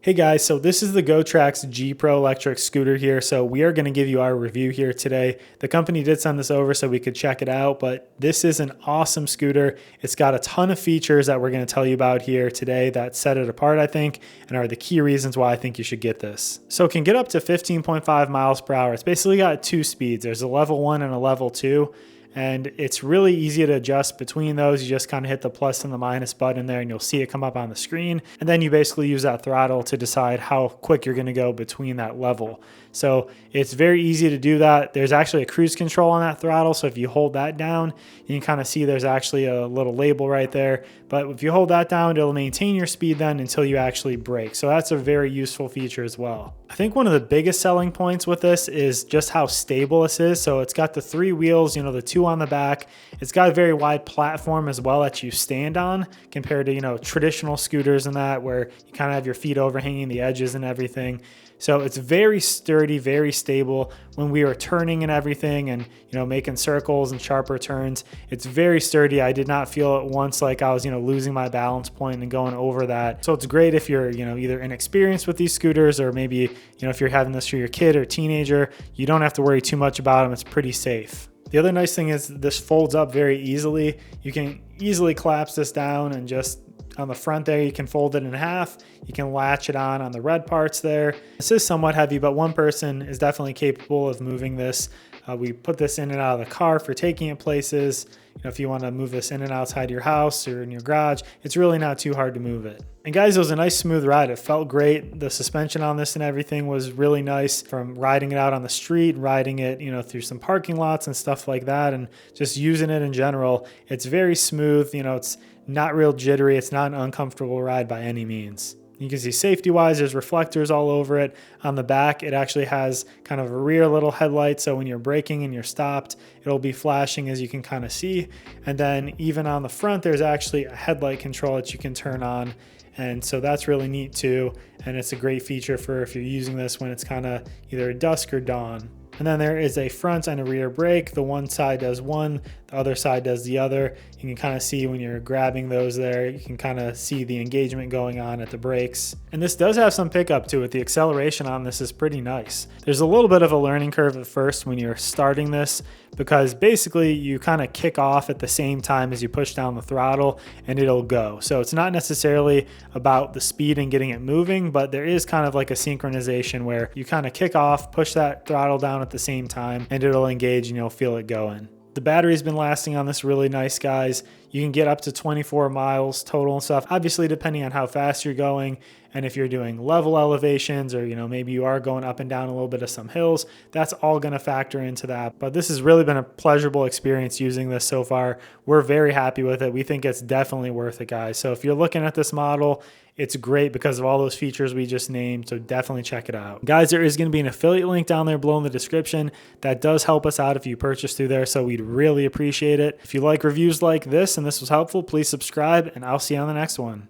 Hey guys, so this is the Gotrax Gpro electric scooter here. So we are going to give you our review here today. The company did send this over so we could check it out, but this is an awesome scooter. It's got a ton of features that we're going to tell you about here today that set it apart, I think, and are the key reasons why I think you should get this. So it can get up to 15.5 miles per hour. It's basically got two speeds. There's a level 1 and a level 2. And it's really easy to adjust between those. You just kind of hit the plus and the minus button there and you'll see it come up on the screen. And then you basically use that throttle to decide how quick you're going to go between that level. So it's very easy to do that. There's actually a cruise control on that throttle. So if you hold that down, you can kind of see there's actually a little label right there. But if you hold that down, it'll maintain your speed then until you actually brake. So that's a very useful feature as well. I think one of the biggest selling points with this is just how stable this is. So it's got the 3 wheels, the 2 on the back. It's got a very wide platform as well that you stand on compared to, traditional scooters and that where you kind of have your feet overhanging the edges and everything. So it's very sturdy, very stable. When we were turning and everything and, making circles and sharper turns, it's very sturdy. I did not feel it once like I was, losing my balance point and going over that. So it's great if you're, either inexperienced with these scooters or maybe, if you're having this for your kid or teenager, you don't have to worry too much about them. It's pretty safe. The other nice thing is this folds up very easily. You can easily collapse this down and just on the front there, you can fold it in half. You can latch it on the red parts there. This is somewhat heavy, but one person is definitely capable of moving this. We put this in and out of the car for taking it places. If you want to move this in and outside your house or in your garage, it's really not too hard to move it. And guys, it was a nice smooth ride. It felt great. The suspension on this and everything was really nice from riding it out on the street, riding it, through some parking lots and stuff like that, and just using it in general. It's very smooth. It's not real jittery. It's not an uncomfortable ride by any means. You can see safety-wise, there's reflectors all over it. On the back, it actually has kind of a rear little headlight, so when you're braking and you're stopped, it'll be flashing as you can kind of see. And then even on the front, there's actually a headlight control that you can turn on. And so that's really neat too. And it's a great feature for if you're using this when it's kind of either dusk or dawn. And then there is a front and a rear brake. The one side does one, the other side does the other. You can kind of see when you're grabbing those there, you can kind of see the engagement going on at the brakes. And this does have some pickup to it. The acceleration on this is pretty nice. There's a little bit of a learning curve at first when you're starting this because basically you kind of kick off at the same time as you push down the throttle and it'll go. So it's not necessarily about the speed and getting it moving, but there is kind of like a synchronization where you kind of kick off, push that throttle down at the same time, and it'll engage and you'll feel it going. The battery's been lasting on this really nice, guys. You can get up to 24 miles total and stuff, obviously depending on how fast you're going and if you're doing level elevations or, maybe you are going up and down a little bit of some hills. That's all going to factor into that. But this has really been a pleasurable experience using this so far. We're very happy with it. We think it's definitely worth it, guys. So if you're looking at this model, it's great because of all those features we just named, so definitely check it out. Guys, there is going to be an affiliate link down there below in the description. That does help us out if you purchase through there, so we'd really appreciate it. If you like reviews like this and this was helpful, please subscribe, and I'll see you on the next one.